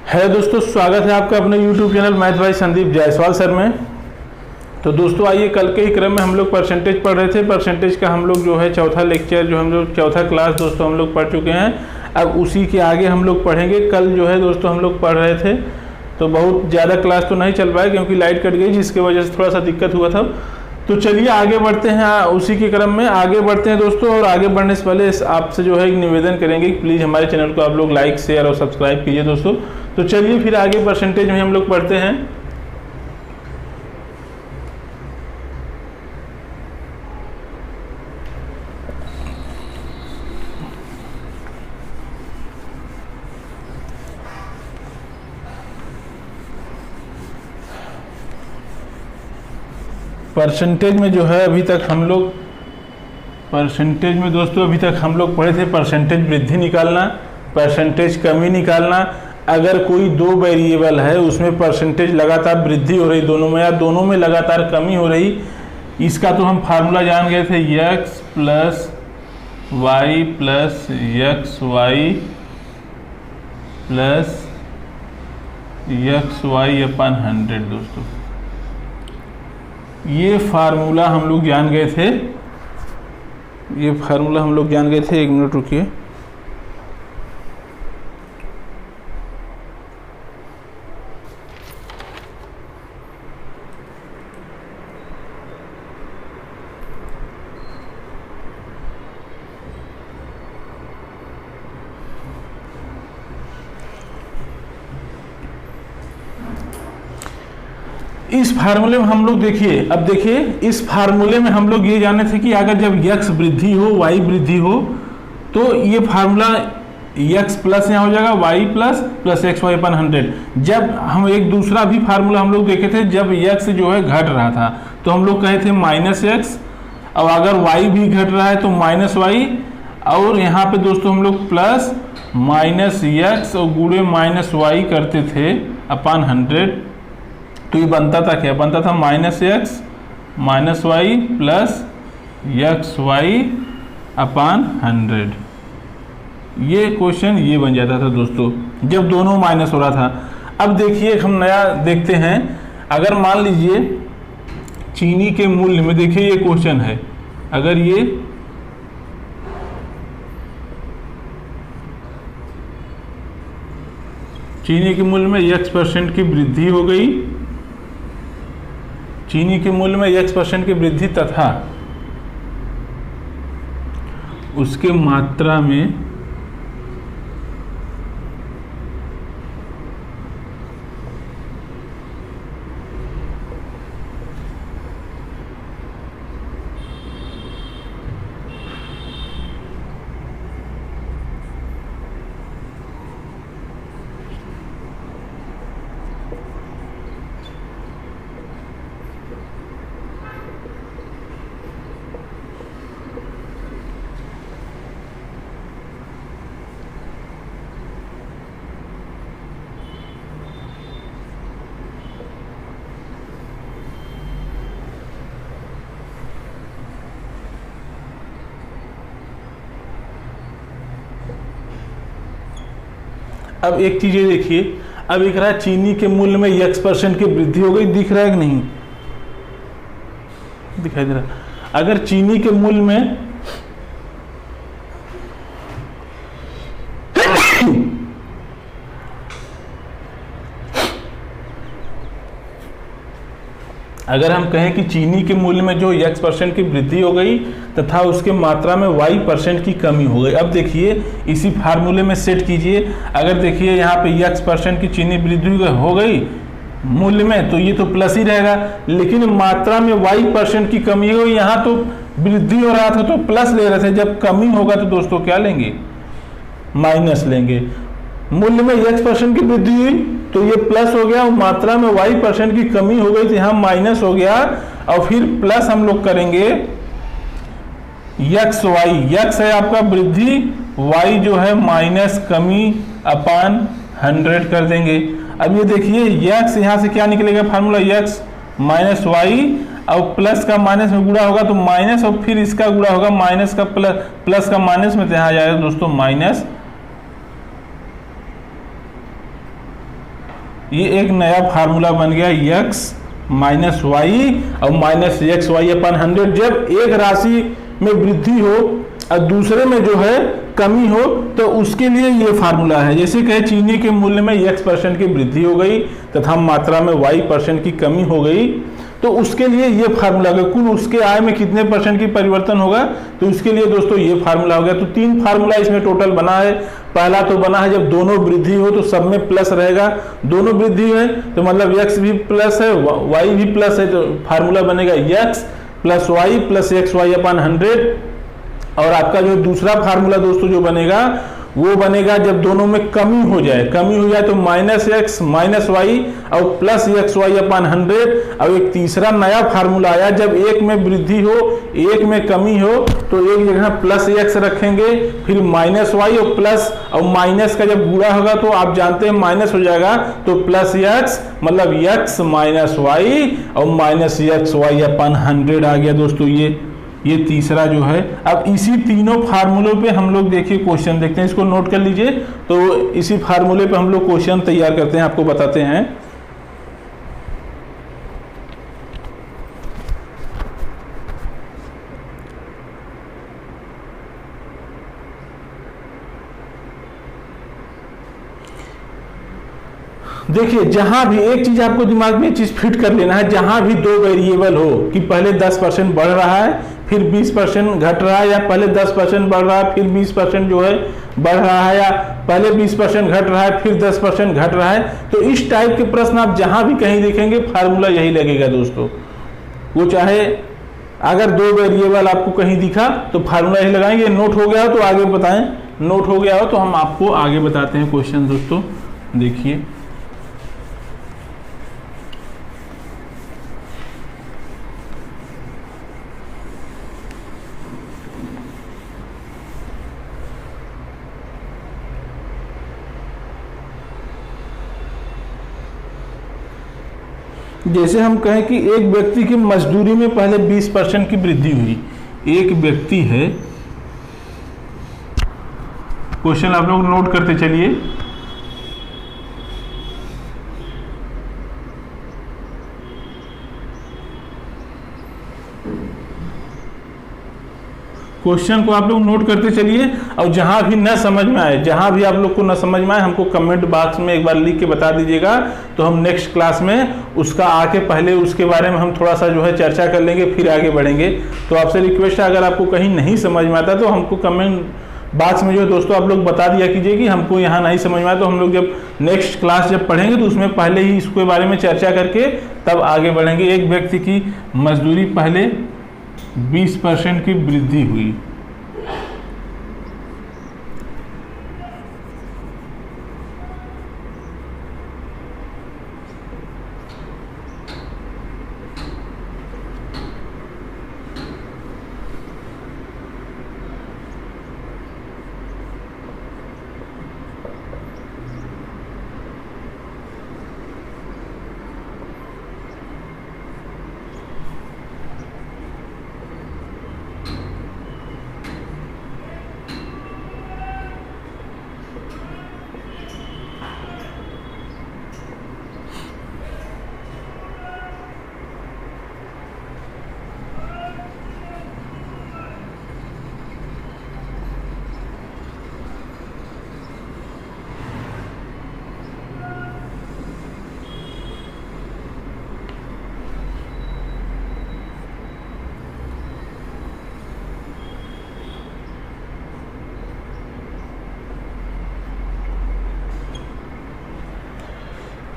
है दोस्तों, स्वागत है आपका अपने YouTube चैनल मैथ भाई संदीप जायसवाल सर में। तो दोस्तों आइए, कल के ही क्रम में हम लोग परसेंटेज पढ़ रहे थे। परसेंटेज का हम लोग जो है चौथा लेक्चर, जो हम लोग चौथा क्लास दोस्तों हम लोग पढ़ चुके हैं। अब उसी के आगे हम लोग पढ़ेंगे। कल जो है दोस्तों हम लोग पढ़ रहे थे तो बहुत ज़्यादा क्लास तो नहीं चल पाया क्योंकि लाइट कट गई, जिसकी वजह से थोड़ा सा दिक्कत हुआ था। तो चलिए आगे बढ़ते हैं, उसी के क्रम में आगे बढ़ते हैं दोस्तों। और आगे बढ़ने से पहले आपसे जो है एक निवेदन करेंगे, प्लीज़ हमारे चैनल को आप लोग लाइक शेयर और सब्सक्राइब कीजिए दोस्तों। तो चलिए फिर आगे परसेंटेज में हम लोग पढ़ते हैं। परसेंटेज में जो है अभी तक हम लोग परसेंटेज में दोस्तों अभी तक हम लोग पढ़े थे परसेंटेज वृद्धि निकालना, परसेंटेज कमी निकालना। अगर कोई दो वेरिएबल है उसमें परसेंटेज लगातार वृद्धि हो रही दोनों में, या दोनों में लगातार कमी हो रही, इसका तो हम फार्मूला जान गए थे, x plus y plus x Y plus x Y अपन 100 दोस्तों। ये फार्मूला हम लोग जान गए थे, एक मिनट रुकिए। इस फार्मूले में हम लोग देखिए, अब देखिए इस फार्मूले में हम लोग ये जाने थे कि अगर जब x वृद्धि हो y वृद्धि हो तो ये फार्मूला x प्लस यहाँ हो जाएगा y प्लस एक्स वाई अपन 100। जब हम एक दूसरा भी फार्मूला हम लोग देखे थे, जब x जो है घट रहा था तो हम लोग कहे थे माइनस एक्स, और अगर y भी घट रहा है तो माइनस वाई, और यहाँ पे दोस्तों हम लोग प्लस माइनस एक्स और गुणे माइनस वाई करते थे अपन 100। तो ये बनता था क्या, बनता था minus x minus Y plus x Y अपान 100। ये क्वेश्चन ये बन जाता था दोस्तों जब दोनों माइनस हो रहा था। अब देखिए हम नया देखते हैं, अगर मान लीजिए चीनी के मूल्य में, देखिए ये क्वेश्चन है, अगर ये चीनी के मूल्य में x% की वृद्धि हो गई, चीनी के मूल्य में x% की वृद्धि तथा उसके मात्रा में अब एक चीज ये देखिए, अब एक रहा चीनी के मूल्य में x% की वृद्धि हो गई, दिख रहा है कि नहीं, दिखाई दे रहा। अगर चीनी के मूल्य में अगर हम कहें कि चीनी के मूल्य में जो x% की वृद्धि हो गई तथा उसके मात्रा में y% की कमी हो गई। अब देखिए इसी फार्मूले में सेट कीजिए, अगर देखिए यहाँ पे x% की चीनी वृद्धि हो गई मूल्य में तो ये तो प्लस ही रहेगा, लेकिन मात्रा में y% की कमी हो गई, यहाँ तो वृद्धि हो रहा था तो प्लस ले रहे थे, जब कमी होगा तो दोस्तों क्या लेंगे, माइनस लेंगे। मूल्य में x% की वृद्धि हुई तो ये प्लस हो गया, और मात्रा में y% की कमी हो गई तो यहाँ माइनस हो गया, और फिर प्लस हम लोग करेंगे एक्स वाई, x है आपका वृद्धि, y जो है माइनस कमी अपान 100 कर देंगे। अब ये देखिए x यहाँ से क्या निकलेगा, फार्मूला x माइनस वाई, और प्लस का माइनस में गुणा होगा तो माइनस, और फिर इसका गुणा होगा माइनस का प्लस का माइनस में, तो यहाँ आ जाएगा दोस्तों माइनस ये एक नया फार्मूला बन गया x माइनस वाई और माइनस एक्स वाई अपन 100। जब एक राशि में वृद्धि हो और दूसरे में जो है कमी हो तो उसके लिए ये फार्मूला है। जैसे कहे चीनी के मूल्य में x% की वृद्धि हो गई तथा मात्रा में y% की कमी हो गई, तो उसके लिए ये फार्मूला होगा। कुल उसके आय में कितने % की परिवर्तन होगा, तो उसके लिए दोस्तों ये फार्मूला हो गया। तो 3 फार्मूला इसमें टोटल बना है। पहला तो बना है जब दोनों वृद्धि हो तो सब में प्लस रहेगा, दोनों वृद्धि है तो मतलब x भी प्लस है y भी प्लस है, तो फार्मूला बनेगा x plus y plus x Y अपन 100। और आपका जो दूसरा फार्मूला दोस्तों जो बनेगा वो बनेगा जब दोनों में कमी हो जाए तो माइनस एक्स माइनस वाई और प्लस एक्स वाई अपन 100। और एक तीसरा नया फार्मूला आया जब एक में वृद्धि हो एक में कमी हो तो एक जगह प्लस एक्स रखेंगे, फिर माइनस वाई और प्लस, और माइनस का जब गुणा होगा तो आप जानते हैं माइनस हो जाएगा, तो प्लस एक्स मतलब एक्स माइनस वाई और माइनस एक्स वाई अपन 100 आ गया दोस्तों। ये तीसरा जो है। अब इसी तीनों फार्मूलों पे हम लोग देखिए क्वेश्चन देखते हैं, इसको नोट कर लीजिए। तो इसी फार्मूले पे हम लोग क्वेश्चन तैयार करते हैं, आपको बताते हैं। देखिए जहां भी एक चीज आपको दिमाग में चीज फिट कर लेना है, जहां भी दो वेरिएबल हो कि पहले 10% बढ़ रहा है फिर 20% घट रहा है, या पहले 10% बढ़ रहा है फिर 20% जो है बढ़ रहा है, या पहले 20% घट रहा है फिर 10% घट रहा है, तो इस टाइप के प्रश्न आप जहां भी कहीं देखेंगे फार्मूला यही लगेगा दोस्तों। वो चाहे अगर दो वेरिएबल आपको कहीं दिखा तो फार्मूला यही लगाएंगे। नोट हो गया हो तो आगे बताएं, नोट हो गया हो तो हम आपको आगे बताते हैं क्वेश्चन दोस्तों। देखिए जैसे हम कहें कि एक व्यक्ति की मजदूरी में पहले 20% की वृद्धि हुई। एक व्यक्ति है, क्वेश्चन आप लोग नोट करते चलिए। क्वेश्चन को आप लोग नोट करते चलिए, और जहां भी न समझ में आए, जहां भी आप लोग को न समझ में आए हमको कमेंट बॉक्स में एक बार लिख के बता दीजिएगा, तो हम नेक्स्ट क्लास में उसका आके पहले उसके बारे में हम थोड़ा सा जो है चर्चा कर लेंगे, फिर आगे बढ़ेंगे। तो आपसे रिक्वेस्ट है अगर आपको कहीं नहीं समझ में आता तो हमको कमेंट बॉक्स में जो है दोस्तों आप लोग बता दिया कीजिए कि हमको यहाँ नहीं समझ में आया, तो हम लोग जब नेक्स्ट क्लास जब पढ़ेंगे तो उसमें पहले ही इसके बारे में चर्चा करके तब आगे बढ़ेंगे। एक व्यक्ति की मजदूरी पहले 20% की वृद्धि हुई।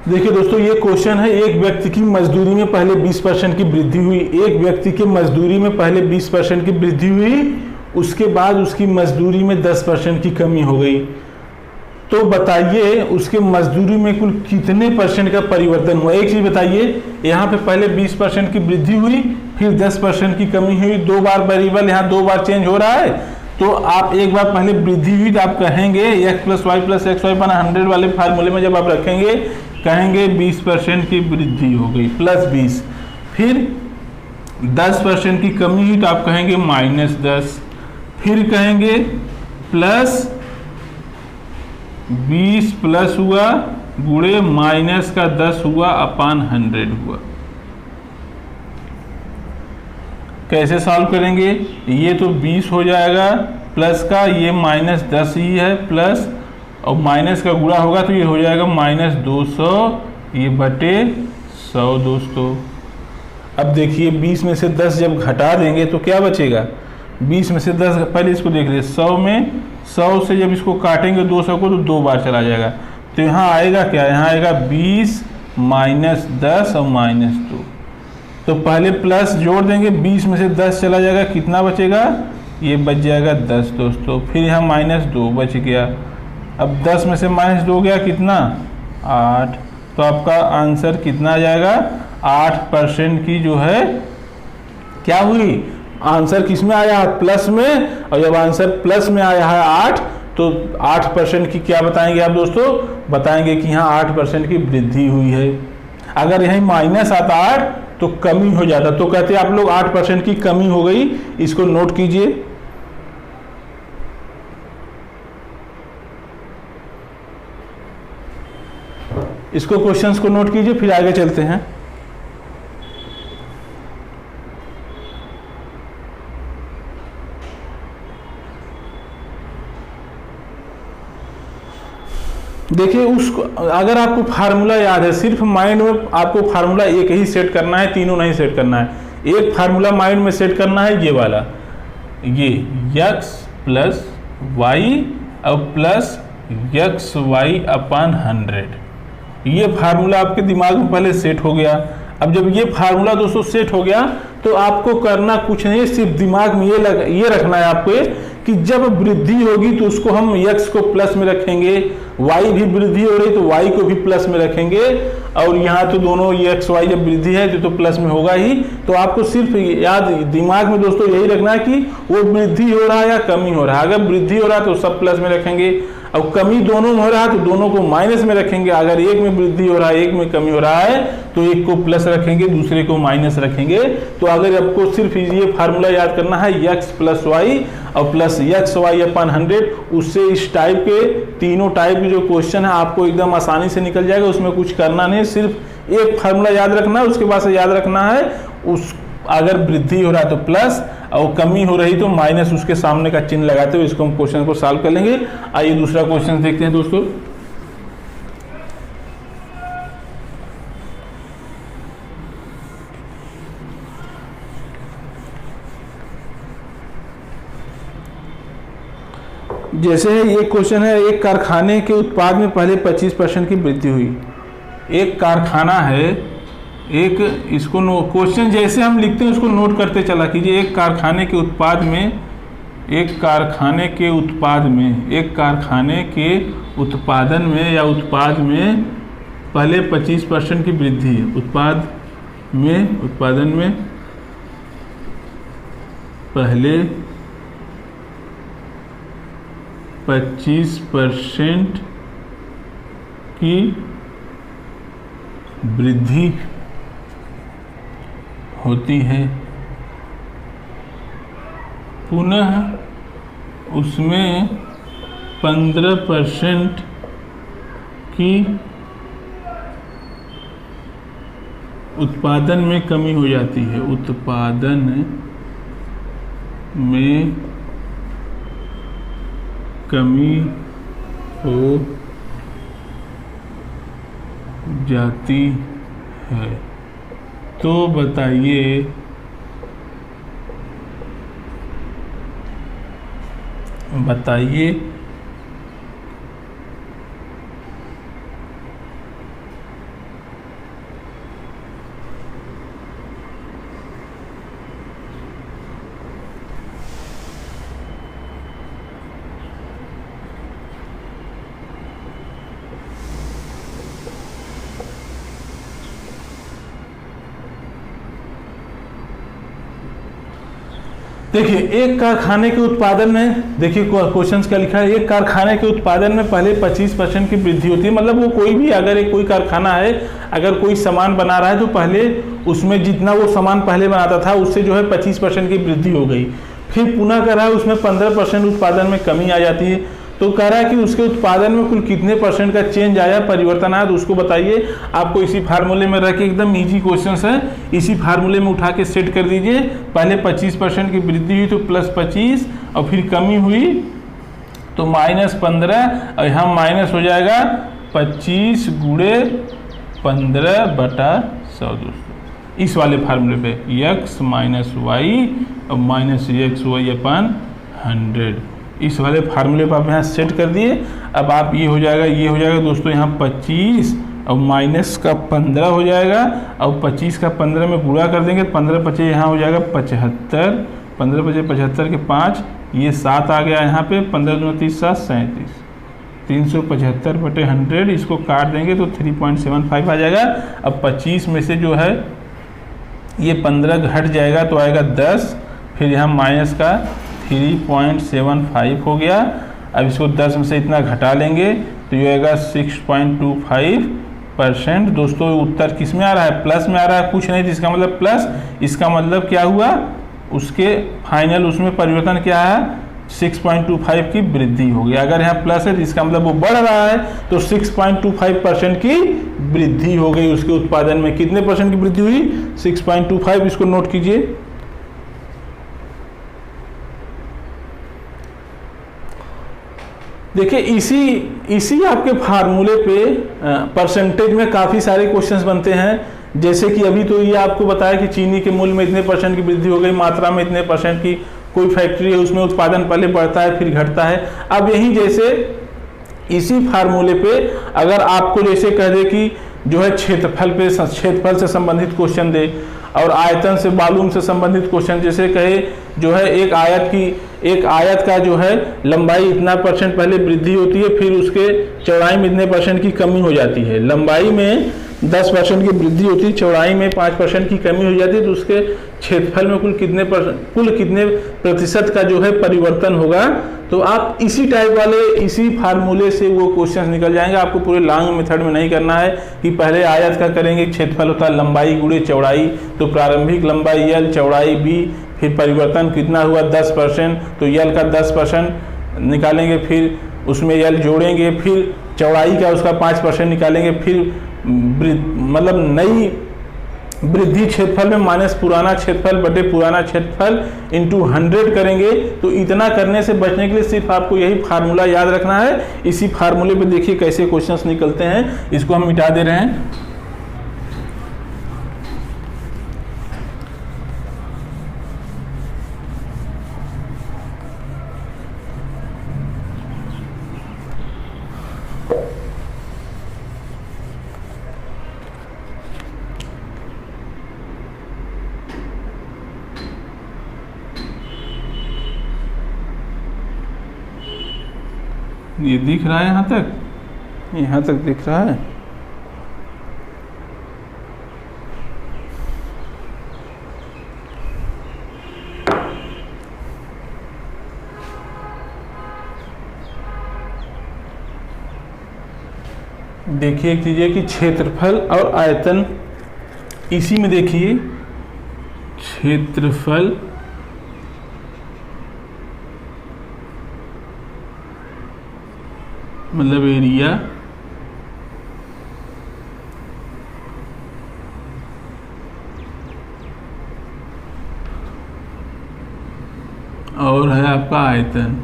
देखिए दोस्तों ये क्वेश्चन है, एक व्यक्ति की मजदूरी में पहले 20% की वृद्धि हुई। एक व्यक्ति की मजदूरी में पहले 20% की वृद्धि हुई, उसके बाद उसकी मजदूरी में 10% की कमी हो गई। तो बताइए उसके मजदूरी में कुल कितने % का परिवर्तन हुआ। एक चीज बताइए, यहाँ पे पहले 20% की वृद्धि हुई फिर 10% की कमी हुई, 2 बार वेरिएबल यहाँ 2 बार चेंज हो रहा है। तो आप एक बार पहले वृद्धि हुई तो आप कहेंगे x plus y plus x y बना 100 वाले फार्मूले में जब आप रखेंगे कहेंगे 20% की वृद्धि हो गई प्लस 20, फिर 10% की कमी हुई तो आप कहेंगे -10, फिर कहेंगे प्लस 20 प्लस हुआ गुणे माइनस का 10 हुआ अपान 100 हुआ। कैसे सॉल्व करेंगे? ये तो 20 हो जाएगा प्लस का, ये -10 ही है प्लस, और माइनस का गुणा होगा तो ये हो जाएगा -200 ये बटे 100 दोस्तों। अब देखिए 20 में से 10 जब घटा देंगे तो क्या बचेगा? 20 में से 10, पहले इसको देख लीजिए, 100 से जब इसको काटेंगे 200 को तो 2 बार चला जाएगा, तो यहाँ आएगा क्या? यहाँ आएगा 20 -10 और -2। तो पहले प्लस जोड़ देंगे, 20 में से 10 चला जाएगा, कितना बचेगा? ये बच जाएगा 10 दोस्तों। फिर यहाँ -2 बच गया। अब 10 में से -2 गया कितना? 8। तो आपका आंसर कितना आ जाएगा? 8% की जो है क्या हुई? आंसर किस में आया है? प्लस में। और जब आंसर प्लस में आया है 8, तो 8% की क्या बताएंगे आप दोस्तों? बताएंगे कि यहाँ 8% की वृद्धि हुई है। अगर यहीं माइनस आता 8 तो कमी हो जाता, तो कहते हैं आप लोग 8% की कमी हो गई। इसको नोट कीजिए। इसको क्वेश्चंस को नोट कीजिए, फिर आगे चलते हैं। देखिए उसको, अगर आपको फार्मूला याद है, सिर्फ माइंड में आपको फार्मूला एक ही सेट करना है, तीनों नहीं सेट करना है। एक फार्मूला माइंड में सेट करना है, ये वाला, ये x प्लस वाई और प्लस XY अपान 100। ये फार्मूला आपके दिमाग में पहले सेट हो गया। अब जब ये फार्मूला दोस्तों सेट हो गया तो आपको करना कुछ नहीं, सिर्फ दिमाग में ये रखना है आपको कि जब वृद्धि होगी तो उसको हम x को प्लस में रखेंगे, y भी वृद्धि हो रही तो y को भी प्लस में रखेंगे, और यहाँ तो दोनों ये x y जब वृद्धि है तो प्लस में होगा ही। तो आपको सिर्फ याद दिमाग में दोस्तों यही रखना है कि वो वृद्धि हो रहा है या कमी हो रहा है। अगर वृद्धि हो रहा है तो सब प्लस में रखेंगे, और कमी दोनों में हो रहा है तो दोनों को माइनस में रखेंगे। अगर एक में वृद्धि हो रहा है एक में कमी हो रहा है तो एक को प्लस रखेंगे दूसरे को माइनस रखेंगे। तो अगर आपको सिर्फ ये फार्मूला याद करना है x प्लस वाई और प्लस XY अपान 100, उससे इस टाइप के तीनों टाइप के जो क्वेश्चन है आपको एकदम आसानी से निकल जाएगा। उसमें कुछ करना नहीं, सिर्फ एक फार्मूला याद रखना है, उसके बाद से याद रखना है उस अगर वृद्धि हो रहा है तो प्लस और कमी हो रही तो माइनस, उसके सामने का चिन्ह लगाते हुए इसको हम क्वेश्चन को सॉल्व कर लेंगे। आइए दूसरा क्वेश्चन देखते हैं दोस्तों। जैसे ये क्वेश्चन है, एक कारखाने के उत्पाद में पहले 25% की वृद्धि हुई। एक कारखाना है, एक इसको क्वेश्चन जैसे हम लिखते हैं उसको नोट करते चला कीजिए। एक कारखाने के उत्पाद में उत्पादन में या उत्पाद में पहले 25% की वृद्धि है। उत्पादन में पहले 25% की वृद्धि होती है, पुनः उसमें 15% की उत्पादन में कमी हो जाती है। उत्पादन में कमी हो जाती है, तो बताइए देखिए एक कारखाने के उत्पादन में, देखिए क्वेश्चन क्या लिखा है, एक कारखाने के उत्पादन में पहले 25% की वृद्धि होती है। मतलब वो कोई भी, अगर कोई कारखाना है, अगर कोई सामान बना रहा है तो पहले उसमें जितना वो सामान पहले बनाता था उससे जो है 25% की वृद्धि हो गई। फिर पुनः कर रहा है उसमें 15% उत्पादन में कमी आ जाती है। तो कह रहा है कि उसके उत्पादन में कुल कितने % का चेंज आया, परिवर्तन आया, तो उसको बताइए। आपको इसी फार्मूले में रख के, एकदम इजी क्वेश्चन है, इसी फार्मूले में उठा के सेट कर दीजिए। पहले 25% की वृद्धि हुई तो +25, और फिर कमी हुई तो -15, और यहाँ माइनस हो जाएगा 25 × 15/100 दोस्तों। इस वाले फार्मूले पे x - y और -xy/100, इस वाले फार्मूले पर आप यहाँ सेट कर दिए। अब आप ये हो जाएगा दोस्तों, यहाँ 25 और -15 हो जाएगा, और 25 का 15 में पूरा कर देंगे, 15 × 25 यहाँ हो जाएगा 75, 15 × 25 75 के 5, ये 7 आ गया यहाँ पे, 15 × 2 = 30, 7 × 37, 375/100, इसको काट देंगे तो 3.75 आ जाएगा। अब 25 में से जो है ये 15 घट जाएगा तो आएगा 10, फिर यहाँ माइनस का 3.75 हो गया। अब इसको 10 में से इतना घटा लेंगे तो ये आएगा 6.25%। दोस्तों उत्तर किस में आ रहा है? प्लस में आ रहा है, कुछ नहीं, इसका मतलब प्लस। इसका मतलब क्या हुआ, उसके फाइनल उसमें परिवर्तन क्या है, 6.25 की वृद्धि हो गई। अगर यहाँ प्लस है तो इसका मतलब वो बढ़ रहा है, तो 6.25% की वृद्धि हो गई उसके उत्पादन में। कितने % की वृद्धि हुई? 6.25, इसको नोट कीजिए। देखिए इसी आपके फार्मूले पे परसेंटेज में काफ़ी सारे क्वेश्चंस बनते हैं। जैसे कि अभी तो ये आपको बताया कि चीनी के मूल्य में इतने % की वृद्धि हो गई, मात्रा में इतने % की, कोई फैक्ट्री है उसमें उत्पादन पहले बढ़ता है फिर घटता है। अब यही जैसे इसी फार्मूले पे अगर आपको जैसे कह दे कि जो है क्षेत्रफल से संबंधित क्वेश्चन दे, और आयतन से वॉल्यूम से संबंधित क्वेश्चन, जैसे कहे जो है एक आयत का जो है लंबाई इतना % पहले वृद्धि होती है, फिर उसके चौड़ाई में इतने % की कमी हो जाती है। लंबाई में 10% की वृद्धि होती है, चौड़ाई में 5% की कमी हो जाती है, तो उसके क्षेत्रफल में कुल कितने प्रतिशत का जो है परिवर्तन होगा। तो आप इसी टाइप वाले इसी फार्मूले से वो क्वेश्चन निकल जाएंगे। आपको पूरे लॉन्ग मेथड में नहीं करना है कि पहले आयत का करेंगे, क्षेत्रफल होता है लंबाई गुणे चौड़ाई, तो प्रारंभिक लंबाई l, चौड़ाई b, फिर परिवर्तन कितना हुआ 10%, तो l का 10% निकालेंगे, फिर उसमें l जोड़ेंगे, फिर चौड़ाई का उसका 5% निकालेंगे, फिर मतलब नई वृद्धि क्षेत्रफल में माइनस पुराना क्षेत्रफल बटे पुराना क्षेत्रफल इंटू 100 करेंगे। तो इतना करने से बचने के लिए सिर्फ आपको यही फार्मूला याद रखना है। इसी फार्मूले पे देखिए कैसे क्वेश्चंस निकलते हैं, इसको हम मिटा दे रहे हैं। ये दिख रहा है, यहाँ तक दिख रहा है। देखिए एक चीज़ है कि क्षेत्रफल और आयतन, इसी में देखिए क्षेत्रफल मतलब एरिया, और है आपका आयतन।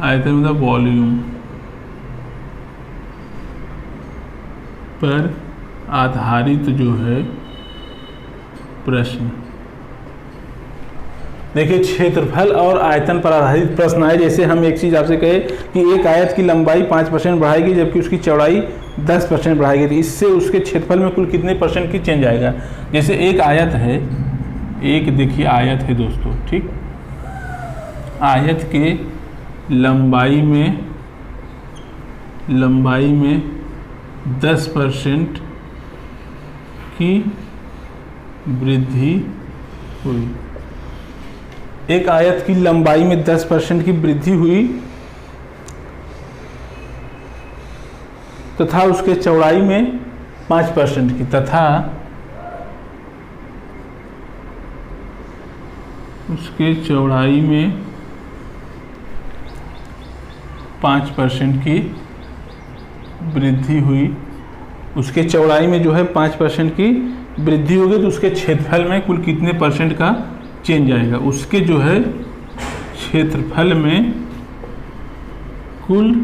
आयतन मतलब वॉल्यूम पर आधारित जो है प्रश्न। देखिए क्षेत्रफल और आयतन पर आधारित प्रश्न है। जैसे हम एक चीज़ आपसे कहे कि एक आयत की लंबाई 5% बढ़ाएगी जबकि उसकी चौड़ाई 10% बढ़ाएगी, तो इससे उसके क्षेत्रफल में कुल कितने % की चेंज आएगा। जैसे एक आयत है, एक देखिए आयत है दोस्तों, ठीक, आयत के लंबाई में 10% की वृद्धि हुई। एक आयत की लंबाई में 10% की वृद्धि हुई तथा उसके चौड़ाई में 5% की, तथा उसके चौड़ाई में 5% की वृद्धि हुई, उसके चौड़ाई में जो है 5% की वृद्धि होगी, तो उसके क्षेत्रफल में कुल कितने परसेंट का चेंज आएगा, उसके जो है क्षेत्रफल में कुल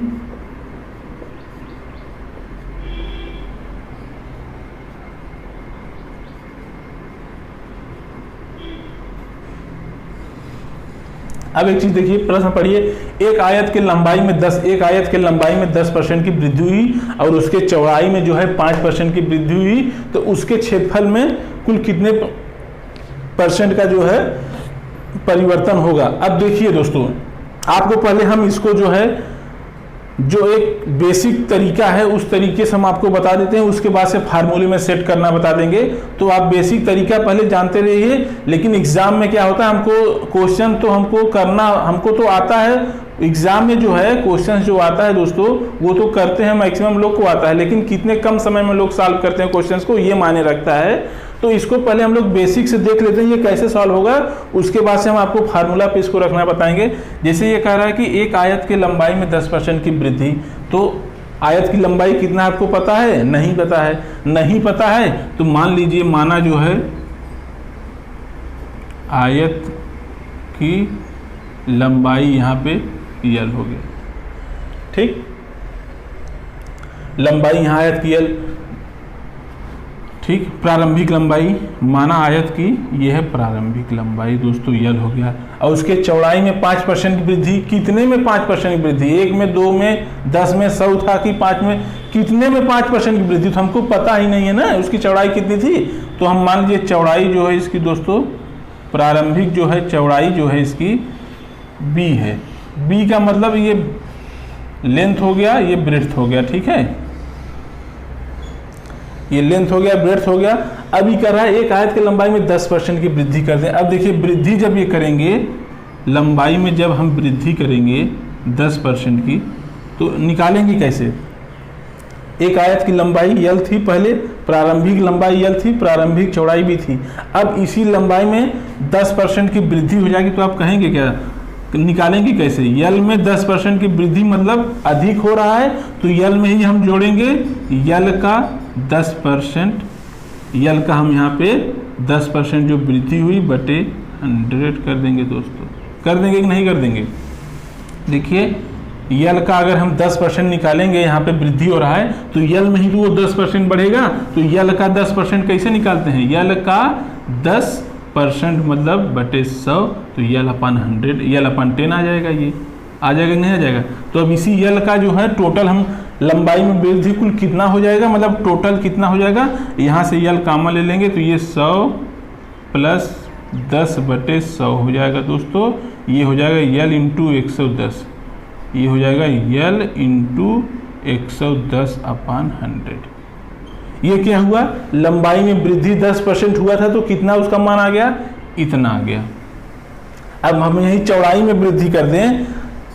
अब एक चीज देखिए, प्रश्न पढ़िए, एक आयत के लंबाई में 10% की वृद्धि हुई और उसके चौड़ाई में जो है 5% की वृद्धि हुई, तो उसके क्षेत्रफल में कुल कितने परसेंट का जो है परिवर्तन होगा। अब देखिए दोस्तों, आपको पहले हम इसको जो है जो एक बेसिक तरीका है उस तरीके से हम आपको बता देते हैं, उसके बाद से फार्मूले में सेट करना बता देंगे। तो आप बेसिक तरीका पहले जानते रहिए, लेकिन एग्जाम में क्या होता है, हमको क्वेश्चन तो हमको तो आता है, एग्जाम में जो है क्वेश्चन जो आता है दोस्तों वो तो करते हैं, मैक्सिमम लोग को आता है, लेकिन कितने कम समय में लोग सॉल्व करते हैं क्वेश्चंस को, ये मायने रखता है। तो इसको पहले हम लोग बेसिक से देख लेते हैं ये कैसे सॉल्व होगा, उसके बाद से हम आपको फार्मूला पे इसको रखना बताएंगे। जैसे ये कह रहा है कि एक आयत की लंबाई में 10% की वृद्धि, तो आयत की लंबाई कितना आपको पता है? नहीं पता है तो मान लीजिए, माना जो है आयत की लंबाई यहाँ पे यल हो गया, ठीक, लंबाई यहाँ आयत की यल, ठीक, प्रारंभिक लंबाई माना आयत की, यह है प्रारंभिक लंबाई दोस्तों, यल हो गया, और उसके चौड़ाई में 5% की वृद्धि, कितने में 5% की वृद्धि, 1 में, 2 में, 10 में, 100 था कि 5 में, कितने में 5% की वृद्धि, तो हमको पता ही नहीं है ना उसकी चौड़ाई कितनी थी। तो हम मान लीजिए चौड़ाई जो है इसकी दोस्तों, प्रारंभिक जो है चौड़ाई जो है इसकी b है, b का मतलब ये लेंथ हो गया, ये ब्रेड्थ हो गया, ठीक है, ये लेंथ हो गया, ब्रेड्थ हो गया। अभी कर रहा है एक आयत की लंबाई में 10% की वृद्धि कर दें। अब देखिए वृद्धि जब ये करेंगे, लंबाई में जब हम वृद्धि करेंगे 10% की, तो निकालेंगे कैसे? एक आयत की लंबाई यल थी, पहले प्रारंभिक लंबाई यल थी, प्रारंभिक चौड़ाई भी थी, अब इसी लंबाई में 10% की वृद्धि हो जाएगी, तो आप कहेंगे क्या, निकालेंगे कैसे? यल में 10% की वृद्धि मतलब अधिक हो रहा है, तो यल में ही हम जोड़ेंगे यल का 10%, यल का हम यहाँ पे 10% जो वृद्धि हुई बटे 100 कर देंगे दोस्तों। कर देंगे कि नहीं कर देंगे? देखिए यल का अगर हम 10% निकालेंगे, यहाँ पे वृद्धि हो रहा है, तो यल में ही तो वो 10% बढ़ेगा, तो यल का 10% कैसे निकालते हैं? यल का 10% मतलब बटे 100, तो यल अपन 100, यल अपन 10 आ जाएगा, ये आ जाएगा नहीं आ जाएगा? तो अब इसी यल का जो है टोटल हम लंबाई में वृद्धि कुल कितना हो जाएगा, मतलब टोटल कितना हो जाएगा, यहाँ से यल कॉमन ले लेंगे, तो ये 100 प्लस 10 बटे 100 हो जाएगा दोस्तों, ये हो जाएगा यल इंटू 110, ये हो जाएगा यल इंटू 110 अपान 100। ये क्या हुआ, लंबाई में वृद्धि 10% हुआ था, तो कितना उसका मान आ गया, इतना आ गया। अब हम यही चौड़ाई में वृद्धि कर दें,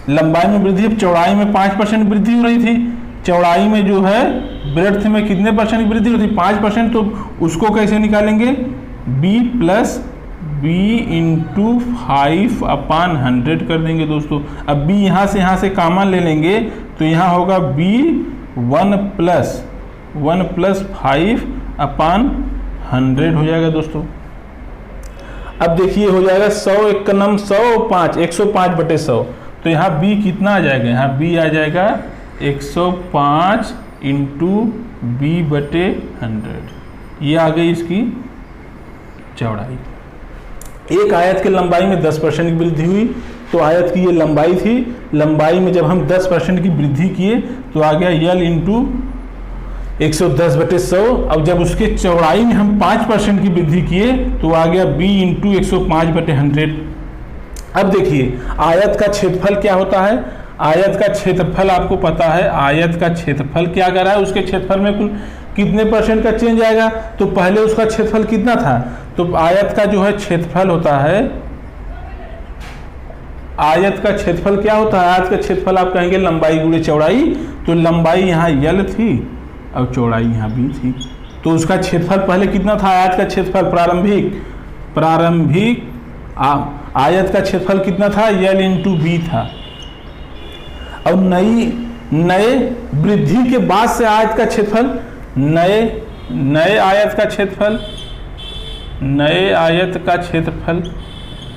लंबाई में वृद्धि, चौड़ाई में 5% वृद्धि हो रही थी, चौड़ाई में जो है ब्रेड्थ में कितने परसेंट की वृद्धि होती है, 5%, तो उसको कैसे निकालेंगे, b प्लस b इंटू 5 अपान 100 कर देंगे दोस्तों। अब b यहाँ से कॉमन ले लेंगे, तो यहाँ होगा b 1 प्लस 5 अपान 100 हो जाएगा दोस्तों। अब देखिए हो जाएगा 100 एक का नम 105, 105 बटे 100, तो यहाँ b कितना आ जाएगा, यहाँ b आ जाएगा 105 इंटू b बटे 100, ये आ गई इसकी चौड़ाई। एक आयत की लंबाई में 10% की वृद्धि हुई, तो आयत की ये लंबाई थी, लंबाई में जब हम 10% की वृद्धि किए तो आ गया यल इंटू 110 बटे 100। अब जब उसके चौड़ाई में हम 5% की वृद्धि किए तो आ गया b इंटू 105 बटे 100। अब देखिए आयत का क्षेत्रफल क्या होता है, आयत का क्षेत्रफल आपको पता है, आयत का क्षेत्रफल क्या कर रहा है, उसके क्षेत्रफल में कुल कितने परसेंट का चेंज आएगा, तो पहले उसका क्षेत्रफल कितना था, तो आयत का जो है क्षेत्रफल होता है, आयत का क्षेत्रफल क्या होता है, आयत का क्षेत्रफल आप कहेंगे लंबाई गुणे चौड़ाई, तो लंबाई यहाँ यल थी और चौड़ाई यहाँ भी थी, तो उसका क्षेत्रफल पहले कितना था, आयत का क्षेत्रफल प्रारंभिक आयत का क्षेत्रफल कितना था, L इंटू बी था। अब नए वृद्धि के बाद से आयत का क्षेत्रफल, नए आयत का क्षेत्रफल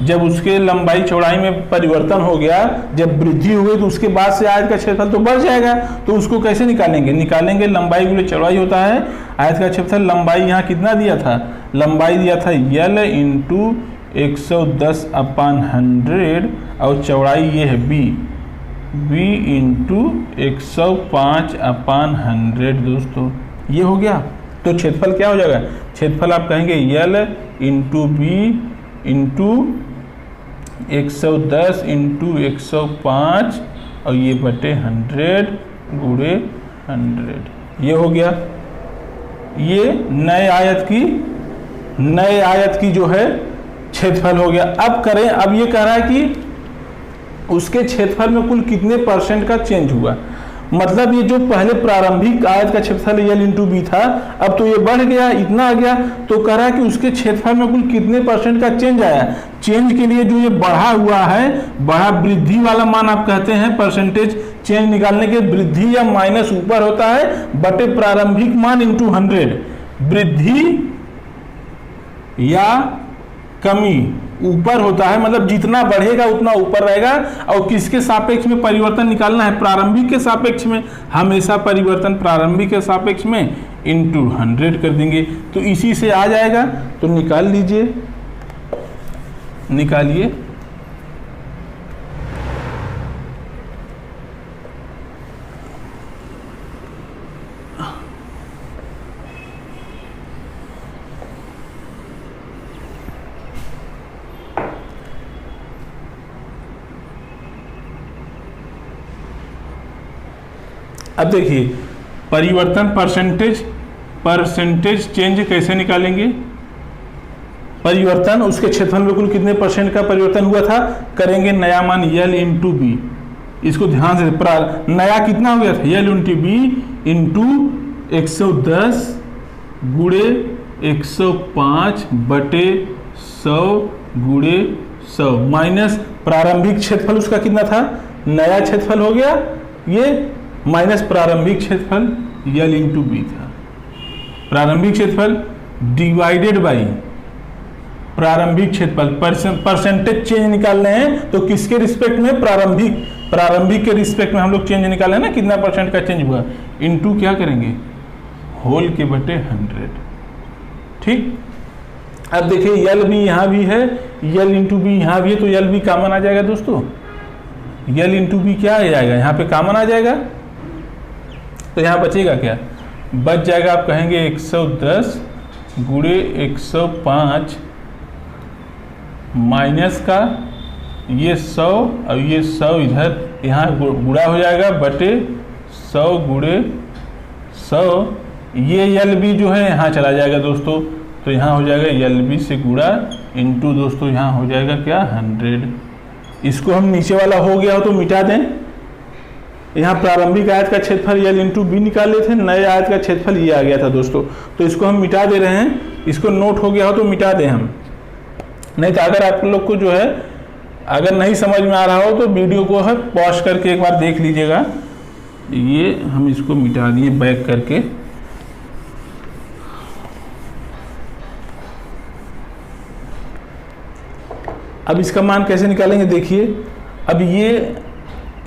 जब उसके लंबाई चौड़ाई में परिवर्तन हो गया, जब वृद्धि हो गई तो उसके बाद से आयत का क्षेत्रफल तो बढ़ जाएगा। तो उसको कैसे निकालेंगे लंबाई गुणे चौड़ाई होता है। आयत का क्षेत्रफल लंबाई यहाँ कितना दिया था, लंबाई दिया था L इंटू 110/100 और चौड़ाई ये है B इंटू 105/100 दोस्तों, ये हो गया। तो क्षेत्रफल क्या हो जाएगा, क्षेत्रफल आप कहेंगे L into B into 110 into 105 और ये बटे 100 गुणे 100, ये हो गया। ये नए आयत की जो है क्षेत्रफल हो गया। अब ये कह रहा है कि उसके क्षेत्रफल में कुल कितने % का चेंज हुआ। मतलब ये जो पहले प्रारंभिक आयत का क्षेत्रफल L इंटू बी था, अब तो ये बढ़ गया, इतना आ गया। तो कह रहा है कि उसके क्षेत्रफल में कुल कितने % का चेंज आया। चेंज के लिए जो ये बढ़ा हुआ है, बढ़ा वृद्धि वाला मान आप कहते हैं, परसेंटेज चेंज निकालने के वृद्धि या माइनस ऊपर होता है बटे प्रारंभिक मान इंटू 100। वृद्धि या कमी ऊपर होता है, मतलब जितना बढ़ेगा उतना ऊपर रहेगा। और किसके सापेक्ष में परिवर्तन निकालना है, प्रारंभिक के सापेक्ष में। हमेशा परिवर्तन प्रारंभिक के सापेक्ष में इंटू 100 कर देंगे, तो इसी से आ जाएगा। तो निकाल लीजिए, निकालिए। अब देखिए परिवर्तन परसेंटेज चेंज कैसे निकालेंगे। परिवर्तन उसके क्षेत्रफल में कुल कितने % का परिवर्तन हुआ था, करेंगे नया मान L इंटू बी। इसको ध्यान से, नया कितना हो गया था, L इंटू बी इंटू 110 गुणे 105 बटे 100 गुणे 100 माइनस प्रारंभिक क्षेत्रफल उसका कितना था, नया क्षेत्रफल हो गया ये, माइनस प्रारंभिक क्षेत्रफल L इंटू बी था। प्रारंभिक क्षेत्रफल डिवाइडेड बाई प्रारंभिक क्षेत्रफल। परसेंटेज चेंज निकालने हैं तो किसके रिस्पेक्ट में, प्रारंभिक के रिस्पेक्ट में हम लोग चेंज निकाले ना, कितना % का चेंज हुआ, इंटू क्या करेंगे, होल के बटे 100। ठीक, अब देखिए L भी यहाँ भी है, L इंटू बी यहाँ भी है, तो L भी कॉमन आ जाएगा दोस्तों। L इंटू बी क्या आ जाएगा, यहाँ पे कॉमन आ जाएगा। तो यहाँ बचेगा क्या, बच जाएगा, आप कहेंगे 110 गुणे 105 माइनस का ये 100 और ये 100 इधर यहाँ गुणा हो जाएगा बटे 100 गुणे 100। ये L भी जो है यहाँ चला जाएगा दोस्तों, तो यहाँ हो जाएगा L भी से गुणा इंटू दोस्तों यहाँ हो जाएगा क्या 100। इसको हम नीचे वाला हो गया हो तो मिटा दें। यहाँ प्रारंभिक आयत का क्षेत्रफल L इंटू बी निकाले थे, नए आयत का क्षेत्रफल ये आ गया था दोस्तों, तो इसको हम मिटा दे रहे हैं। इसको नोट हो गया हो तो मिटा दें हम, नहीं तो अगर आप लोग को जो है अगर नहीं समझ में आ रहा हो तो वीडियो को है पॉज करके एक बार देख लीजिएगा। ये हम इसको मिटा दिए बैक करके। अब इसका मान कैसे निकालेंगे, देखिए अब ये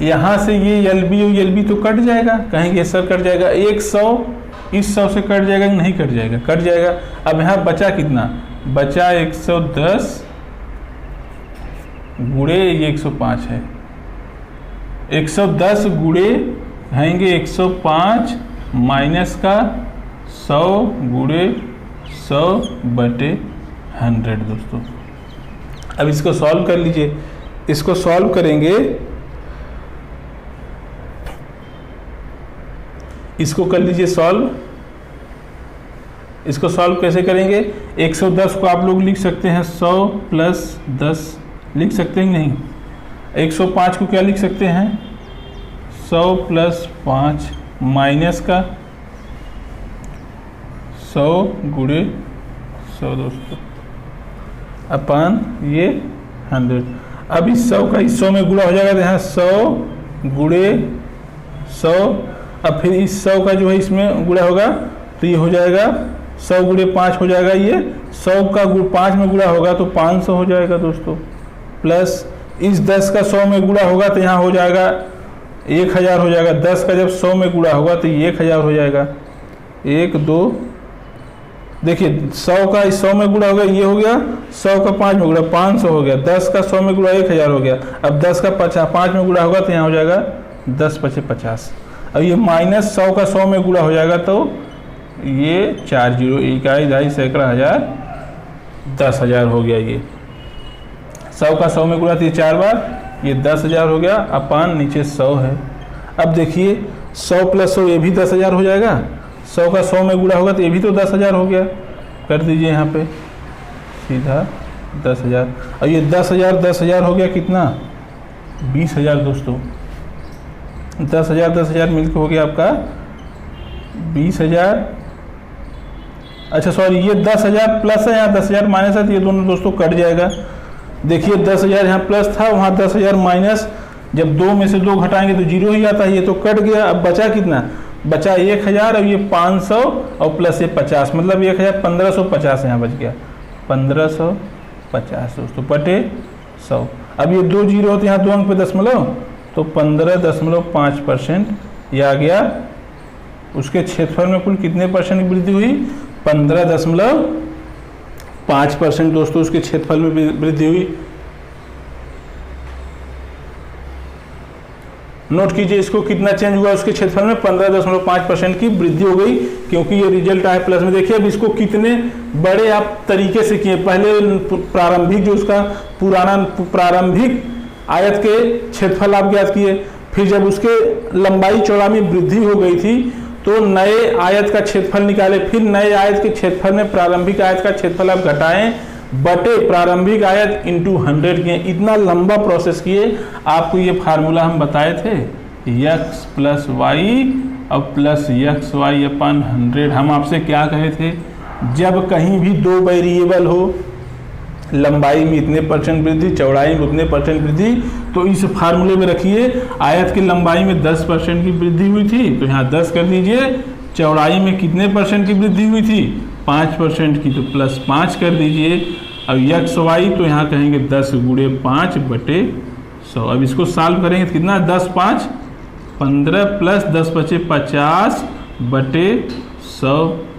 यहाँ से ये एल बी तो कट जाएगा, कहेंगे सर कट जाएगा, 100 इस 100 से कट जाएगा कि नहीं कट जाएगा, कट जाएगा। अब यहाँ बचा कितना, बचा 110 गुणे ये 105 है, 110 गुणे कहेंगे 105 माइनस का 100 गुणे 100 बटे 100 दोस्तों। अब इसको सॉल्व कर लीजिए, इसको सॉल्व करेंगे, इसको कर लीजिए सॉल्व। इसको सॉल्व कैसे करेंगे, 110 को आप लोग लिख सकते हैं 100 प्लस 10 लिख सकते हैं नहीं, 105 को क्या लिख सकते हैं 100 प्लस 5 माइनस का 100 गुणे 100 दोस्तों अपन ये 100। अब इस 100 का इस 100 में गुणा हो जाएगा, तो यहाँ 100 गुणे 100। अब फिर इस 100 का जो है इसमें गुणा होगा, तो ये हो जाएगा 100 गुणे 5 हो जाएगा। ये 100 का 5 में गुणा होगा तो 500 हो जाएगा दोस्तों। प्लस इस 10 का 100 में गुणा होगा तो यहाँ हो जाएगा 1000 हो जाएगा। 10 का जब 100 में गुणा होगा तो ये 1000 हो जाएगा। 1 2, देखिए 100 का 100 में गुणा हो गया, ये हो गया। 100 का 5 में गुणा 500 हो गया। 10 का 100 में गुणा 1000 हो गया। अब 10 का 5 में गुणा होगा तो यहाँ हो जाएगा 10 × 5 = 50। अब ये माइनस 100 का 100 में गुणा हो जाएगा तो ये 4 0 इकाई दहाई सैकड़ा हज़ार 10,000 हो गया। ये 100 का 100 में गुणा तो ये 4 बार, ये 10,000 हो गया। अपान नीचे 100 है। अब देखिए 100 + 100 ये भी 10,000 हो जाएगा। 100 का 100 में गुणा होगा तो ये भी तो 10,000 हो गया। कर दीजिए यहाँ पे सीधा 10,000। और ये 10,000 हो गया कितना? 20,000 दोस्तों। 10,000 मिलकर हो गया आपका 20,000। अच्छा सॉरी, ये 10,000 प्लस है, यहाँ 10,000 माइनस है, तो ये दोनों दोस्तों कट जाएगा। देखिए 10,000 यहाँ प्लस था, वहाँ 10,000 माइनस। जब 2 में से 2 घटाएंगे तो 0 ही आता है, ये तो कट गया। अब बचा कितना? बचा 1,000। अब ये 500 और प्लस ये 50, मतलब 1,000 1550 यहाँ बच गया। 1550 दोस्तों बटे 100। अब ये 2 0 होते यहाँ 2 अंक पे दशमलव, तो 15.5% ये आ गया। उसके क्षेत्रफल में कुल कितने परसेंट की वृद्धि हुई? 15.5% दोस्तों उसके क्षेत्रफल में वृद्धि हुई। नोट कीजिए इसको, कितना चेंज हुआ उसके क्षेत्रफल में? 15.5% की वृद्धि हो गई, क्योंकि ये रिजल्ट आया प्लस में। देखिए अब इसको कितने बड़े आप तरीके से किए। पहले प्रारंभिक जो उसका प्रारंभिक आयत के क्षेत्रफल आप ज्ञात किए, फिर जब उसके लंबाई चौड़ाई में वृद्धि हो गई थी तो नए आयत का क्षेत्रफल निकाले, फिर नए आयत के क्षेत्रफल में प्रारंभिक आयत का क्षेत्रफल आप घटाएं बटे प्रारंभिक आयत इंटू 100 किए। इतना लंबा प्रोसेस किए। आपको ये फार्मूला हम बताए थे, x + y और प्लस XY अपन 100। हम आपसे क्या कहे थे? जब कहीं भी 2 वेरिएबल हो, लंबाई में इतने % वृद्धि, चौड़ाई में उतने % वृद्धि, तो इस फार्मूले में रखिए आयत की लंबाई में 10% की वृद्धि हुई थी, तो यहाँ 10 कर दीजिए। चौड़ाई में कितने % की वृद्धि हुई थी? 5% की, तो +5 कर दीजिए। अब XY तो यहाँ कहेंगे 10 × 5 बटे 100। अब इसको सॉल्व करेंगे तो कितना? 10 × 5 = 15 प्लस 10 × 5 = 50 बटे 100।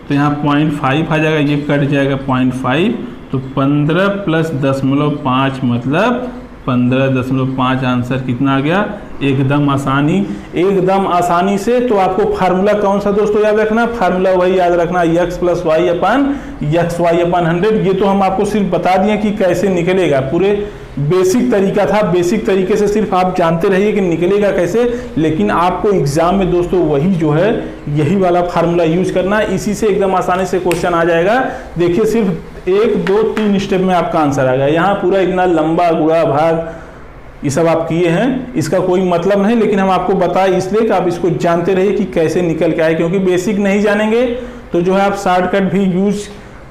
तो यहाँ 0.5 आ जाएगा, ये कट जाएगा 0.5, तो 15 + 0.5 मतलब 15.5। आंसर कितना आ गया? एकदम आसानी से। तो आपको फार्मूला कौन सा दोस्तों याद रखना? फार्मूला वही याद रखना, x + y/100। ये तो हम आपको सिर्फ बता दिए कि कैसे निकलेगा, पूरे बेसिक तरीका था। बेसिक तरीके से सिर्फ आप जानते रहिए कि निकलेगा कैसे, लेकिन आपको एग्जाम में दोस्तों वही जो है यही वाला फार्मूला यूज करना है। इसी से एकदम आसानी से क्वेश्चन आ जाएगा। देखिए सिर्फ 1 2 3 स्टेप में आपका आंसर आ गया। यहाँ पूरा इतना लंबा गुणा भाग ये सब आप किए हैं, इसका कोई मतलब नहीं, लेकिन हम आपको बताएं इसलिए कि आप इसको जानते रहिए कि कैसे निकल के आए। क्योंकि बेसिक नहीं जानेंगे तो जो है आप शॉर्टकट भी यूज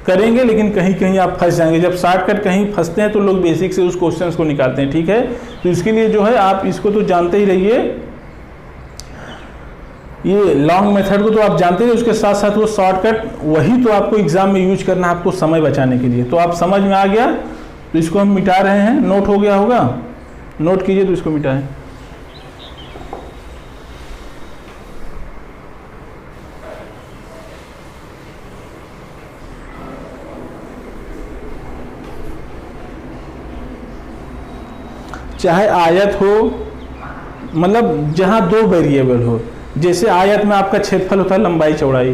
करेंगे, लेकिन कहीं कहीं आप फंस जाएंगे। जब शॉर्टकट कहीं फंसते हैं तो लोग बेसिक से उस क्वेश्चन को निकालते हैं, ठीक है। तो इसके लिए जो है आप इसको तो जानते ही रहिए, ये लॉन्ग मेथड को तो आप जानते हैं, उसके साथ साथ वो शॉर्टकट वही तो आपको एग्जाम में यूज करना है, आपको समय बचाने के लिए। तो आप समझ में आ गया, तो इसको हम मिटा रहे हैं। नोट हो गया होगा, नोट कीजिए तो इसको मिटाएं। चाहे आयत हो, मतलब जहां 2 वेरिएबल हो, जैसे आयत में आपका क्षेत्रफल होता है लंबाई चौड़ाई,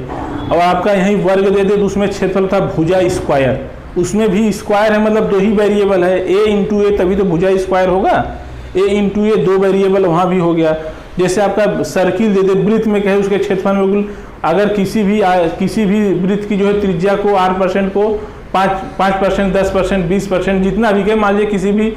और आपका यहीं वर्ग दे दे तो उसमें क्षेत्रफल होता है भुजा स्क्वायर। उसमें भी स्क्वायर है, मतलब 2 ही वेरिएबल है, a × a, तभी तो भुजा स्क्वायर होगा। a × a 2 वेरिएबल वहाँ भी हो गया। जैसे आपका सर्किल दे दे, वृत्त में कहे उसके क्षेत्रफल में अगर किसी भी वृत्त की जो है त्रिज्या को 8% को 5%, 10%, 20% जितना भी कहे, मान लीजिए किसी भी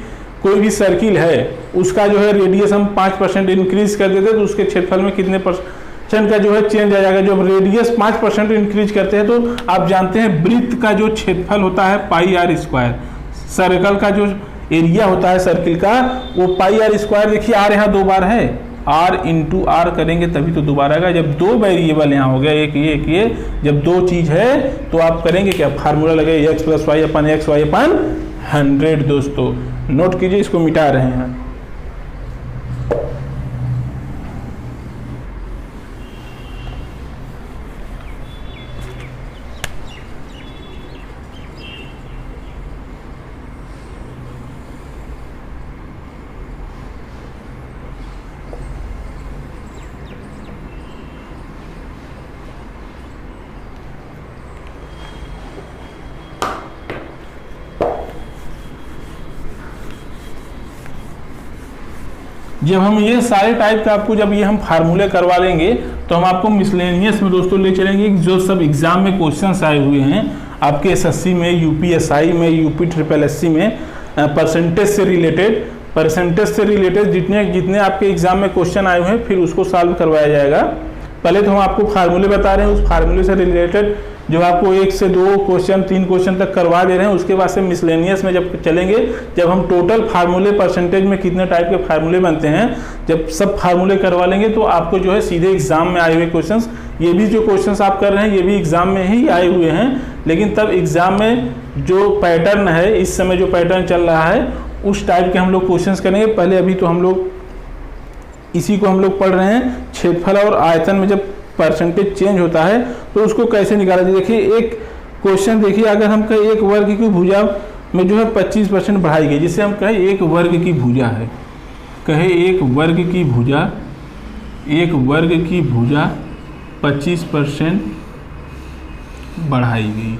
कोई भी सर्किल है उसका जो है रेडियस हम 5% इंक्रीज कर देते तो उसके क्षेत्रफल में कितने % का जो है चेंज आ जाएगा। जब रेडियस 5% इंक्रीज करते हैं तो आप जानते हैं वृत्त का जो क्षेत्रफल होता है πr², सर्कल का जो एरिया होता है सर्किल का वो पाई आर स्क्वायर, देखिए आर यहाँ 2 बार है, आर इंटू आर करेंगे तभी तो दोबारा आएगा। जब 2 वेरिएबल यहाँ हो गया, एक ये, जब 2 चीज है तो आप करेंगे क्या, फार्मूला लगे x + y / x y / 100। दोस्तों नोट कीजिए, इसको मिटा रहे हैं। जब हम ये सारे टाइप का आपको जब ये हम फार्मूले करवा लेंगे तो हम आपको मिसलेनियस में दोस्तों ले चलेंगे, जो सब एग्जाम में क्वेश्चंस आए हुए हैं आपके एसएससी में, यूपीएसआई में, यूपी SSSC में, परसेंटेज से रिलेटेड जितने आपके एग्जाम में क्वेश्चन आए हुए हैं फिर उसको सॉल्व करवाया जाएगा। पहले तो हम आपको फार्मूले बता रहे हैं, उस फार्मूले से रिलेटेड जो आपको 1 से 2 क्वेश्चन 3 क्वेश्चन तक करवा दे रहे हैं, उसके बाद से मिसलेनियस में जब चलेंगे, जब हम टोटल फार्मूले परसेंटेज में कितने टाइप के फार्मूले बनते हैं, जब सब फार्मूले करवा लेंगे तो आपको जो है सीधे एग्जाम में आए हुए क्वेश्चंस, ये भी जो क्वेश्चंस आप कर रहे हैं ये भी एग्जाम में ही आए हुए हैं, लेकिन तब एग्जाम में जो पैटर्न है, इस समय जो पैटर्न चल रहा है उस टाइप के हम लोग क्वेश्चंस करेंगे। पहले अभी तो हम लोग इसी को हम लोग पढ़ रहे हैं, क्षेत्रफल और आयतन में जब परसेंटेज चेंज होता है तो उसको कैसे निकाला जाए। देखिए एक क्वेश्चन देखिए, अगर हम कहें एक वर्ग की भुजा में जो है 25% बढ़ाई गई, जिससे हम कहें एक वर्ग की भुजा है, कहे एक वर्ग की भुजा 25% बढ़ाई गई,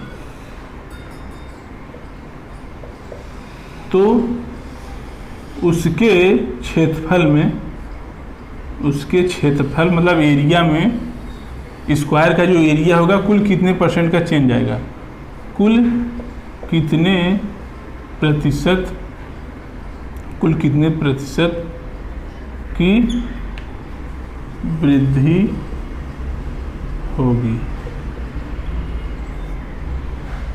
तो उसके क्षेत्रफल मतलब एरिया में स्क्वायर का जो एरिया होगा कुल कितने % का चेंज आएगा, कुल कितने प्रतिशत की वृद्धि होगी।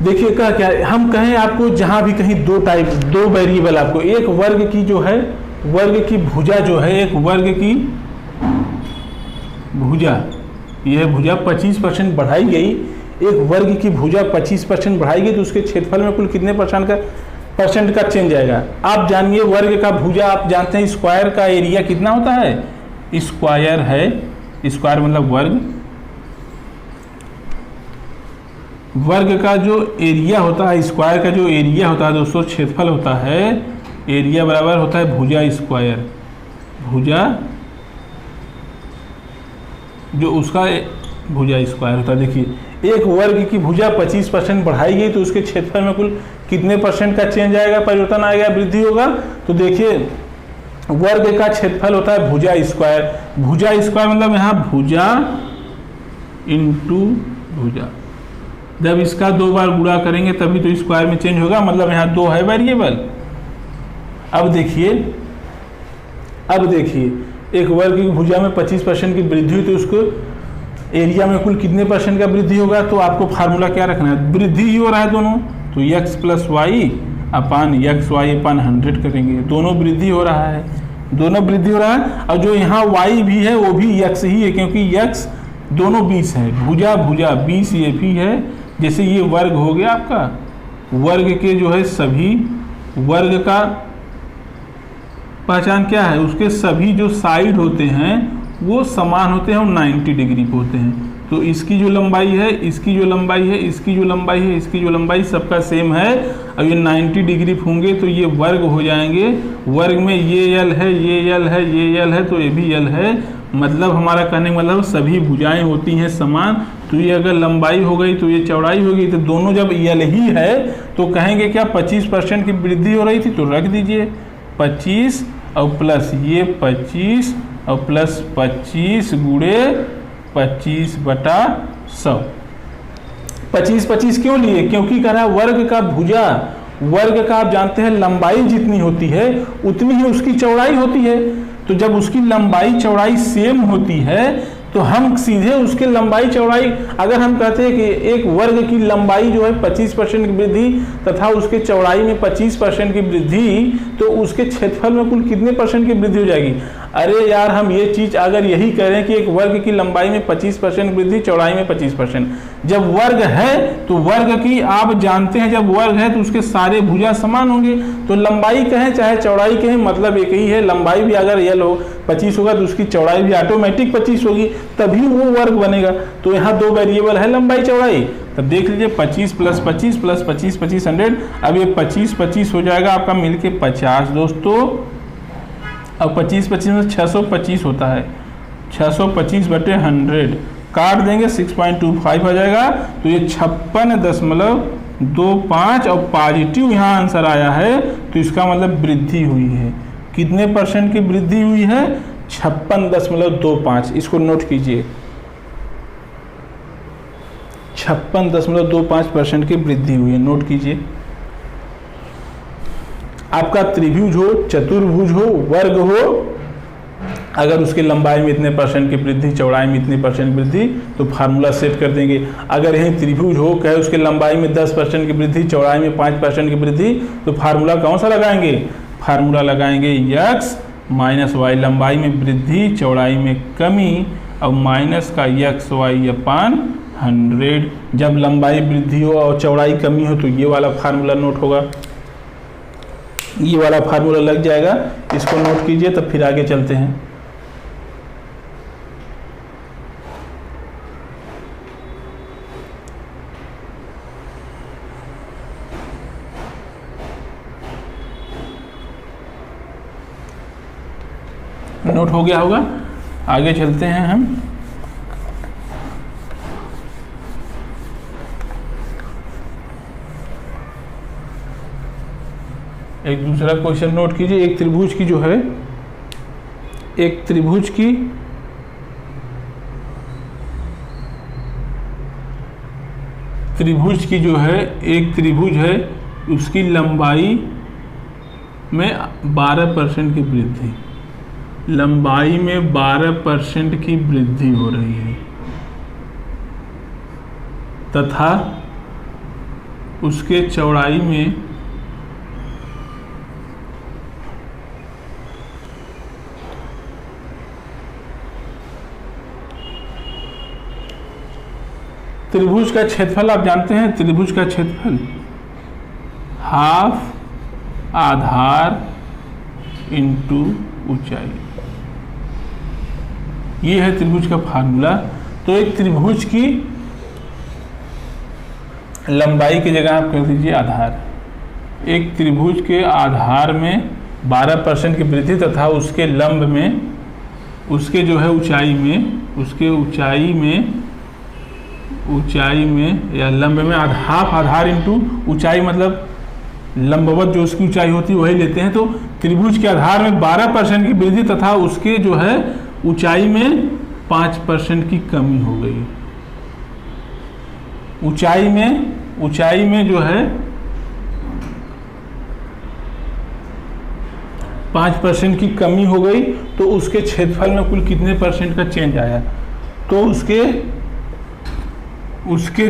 देखिए क्या हम कहें आपको, जहां भी कहीं 2 वेरिएबल आपको, एक वर्ग की जो है वर्ग की भुजा जो है, एक वर्ग की भुजा, यह भुजा 25% बढ़ाई गई, एक वर्ग की भुजा 25% बढ़ाई गई तो उसके क्षेत्रफल में कुल कितने % का चेंज आएगा। आप जानिए वर्ग का भुजा, आप जानते हैं स्क्वायर का एरिया कितना होता है, स्क्वायर है, स्क्वायर मतलब वर्ग का जो एरिया होता है, स्क्वायर का जो एरिया होता है दोस्तों, क्षेत्रफल होता है, एरिया बराबर होता है भुजा स्क्वायर, भुजा जो उसका भुजा स्क्वायर होता है। देखिए एक वर्ग की भुजा 25% बढ़ाई गई तो उसके क्षेत्रफल में कुल कितने % का चेंज आएगा, परिवर्तन आएगा, वृद्धि होगा। तो देखिए वर्ग का क्षेत्रफल होता है भुजा स्क्वायर, भुजा स्क्वायर मतलब यहाँ भुजा इंटू भुजा, जब इसका 2 बार गुणा करेंगे तभी तो स्क्वायर में चेंज होगा, मतलब यहाँ 2 है वेरिएबल। अब देखिए एक वर्ग की भुजा में 25% की वृद्धि हुई तो उसको एरिया में कुल कितने % का वृद्धि होगा। तो आपको फार्मूला क्या रखना है, वृद्धि ही हो रहा है दोनों, तो x + y / x y / 100 करेंगे, दोनों वृद्धि हो रहा है, और जो यहाँ y भी है वो भी x ही है, क्योंकि x दोनों 20 है, भुजा 20 ये भी है। जैसे ये वर्ग हो गया आपका, वर्ग के जो है सभी वर्ग का पहचान क्या है, उसके सभी जो साइड होते हैं वो समान होते हैं और 90 डिग्री पे होते हैं। तो इसकी जो लंबाई है, इसकी जो लंबाई है, इसकी जो लंबाई है, इसकी जो लंबाई सबका सेम है, और ये 90 डिग्री होंगे तो ये वर्ग हो जाएंगे। वर्ग में ये l है, ये l है, ये l है, तो ये भी l है, मतलब हमारा कहने का मतलब सभी भुजाएं होती हैं समान। तो ये अगर लंबाई हो गई तो ये चौड़ाई होगी, तो दोनों जब l ही है तो कहेंगे क्या 25% की वृद्धि हो रही थी, तो रख दीजिए 25 और प्लस ये 25 और प्लस 25 गुणे 25/100। 25 क्यों लिए, क्योंकि कह रहा है वर्ग का भुजा, वर्ग का आप जानते हैं लंबाई जितनी होती है उतनी ही उसकी चौड़ाई होती है। तो जब उसकी लंबाई चौड़ाई सेम होती है तो तो हम सीधे उसके लंबाई चौड़ाई, अगर हम कहते हैं कि एक वर्ग की लंबाई जो है 25% की वृद्धि तथा उसके चौड़ाई में 25% की वृद्धि, तो उसके क्षेत्रफल में कुल कितने % की वृद्धि हो जाएगी। अरे यार, हम ये चीज अगर यही कह रहे हैं कि एक वर्ग की लंबाई में 25% वृद्धि, चौड़ाई में 25%, जब वर्ग है तो वर्ग की आप जानते हैं, जब वर्ग है तो उसके सारे भुजा समान होंगे, तो लंबाई कहें चाहे चौड़ाई कहें मतलब एक ही है। लंबाई भी अगर यल हो 25 होगा तो उसकी चौड़ाई भी ऑटोमेटिक 25 होगी, तभी वो वर्ग बनेगा। तो यहाँ दो वेरिएबल है लंबाई चौड़ाई। तब देख लीजिए 25 + 25 + 25 25 100, अब ये 25 25 हो जाएगा आपका मिलके 50 दोस्तों। अब 25 25 में 625 होता है, 625/100 काट देंगे 6.25 आ जाएगा। तो ये 56.25 और पॉजिटिव यहाँ आंसर आया है, तो इसका मतलब वृद्धि हुई है। कितने % की वृद्धि हुई है? 56.25। इसको नोट कीजिए, 56.25% की वृद्धि हुई है, नोट कीजिए। आपका त्रिभुज हो, चतुर्भुज हो, वर्ग हो, अगर उसकी लंबाई में इतने % की वृद्धि, चौड़ाई में इतने % वृद्धि, तो फार्मूला सेट कर देंगे। अगर यही त्रिभुज हो, कहे उसके लंबाई में 10% की वृद्धि, चौड़ाई में 5% की वृद्धि, तो फार्मूला कौन सा लगाएंगे? फार्मूला लगाएंगे x - y, लंबाई में वृद्धि, चौड़ाई में कमी, और माइनस का xy/100। जब लंबाई वृद्धि हो और चौड़ाई कमी हो तो ये वाला फार्मूला नोट होगा, ये वाला फार्मूला लग जाएगा। इसको नोट कीजिए, तब फिर आगे चलते हैं। नोट हो गया होगा, आगे चलते हैं हम। एक दूसरा क्वेश्चन नोट कीजिए। एक त्रिभुज की जो है, एक त्रिभुज की जो है, एक त्रिभुज है, उसकी लंबाई में 12% की वृद्धि, लंबाई में 12% की वृद्धि हो रही है, तथा उसके चौड़ाई में त्रिभुज का क्षेत्रफल आप जानते हैं, त्रिभुज का क्षेत्रफल हाफ आधार इंटू ऊंचाई, ये है त्रिभुज का फार्मूला। तो एक त्रिभुज की लंबाई की जगह आप कह दीजिए आधार। एक त्रिभुज के आधार में 12% की वृद्धि तथा उसके लंब में, उसके जो है ऊंचाई में, उसके ऊंचाई में या लंब में हाफ आधार इंटू ऊंचाई, मतलब लंबवत जो उसकी ऊंचाई होती है वही लेते हैं। तो त्रिभुज के आधार में 12% की वृद्धि तथा उसके जो है ऊंचाई में 5% की कमी हो गई। ऊंचाई में जो है 5% की कमी हो गई, तो उसके क्षेत्रफल में कुल कितने % का चेंज आया? तो उसके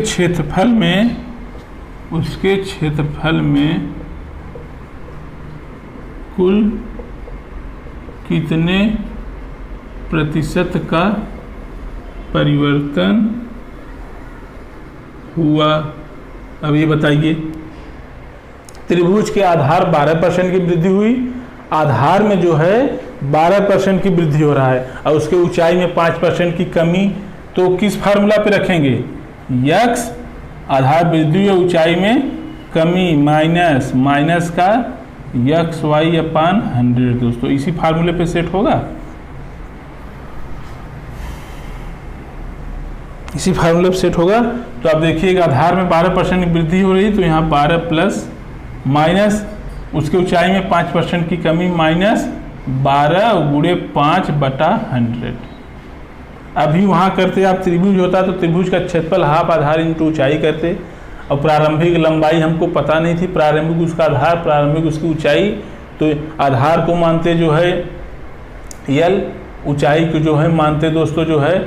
क्षेत्रफल में कुल कितने % का परिवर्तन हुआ? अब ये बताइए। त्रिभुज के आधार 12% की वृद्धि हुई, आधार में जो है 12% की वृद्धि हो रहा है और उसके ऊंचाई में 5% की कमी, तो किस फार्मूला पे रखेंगे? x आधार वृद्धि या ऊंचाई में कमी माइनस का xy/100 दोस्तों, इसी फार्मूले पे सेट होगा, इसी फार्मूले पे सेट होगा। तो आप देखिएगा आधार में 12% की वृद्धि हो रही, तो यहाँ 12 प्लस माइनस उसके ऊंचाई में 5% की कमी माइनस 12 गुणे 5/100। अभी वहाँ करते आप त्रिभुज होता तो त्रिभुज का क्षेत्रफल हाफ आधार इंटू ऊंचाई करते, और प्रारंभिक लंबाई हमको पता नहीं थी, प्रारंभिक उसका आधार, प्रारंभिक उसकी ऊंचाई, तो आधार को मानते जो है यल, ऊंचाई को जो है मानते दोस्तों जो है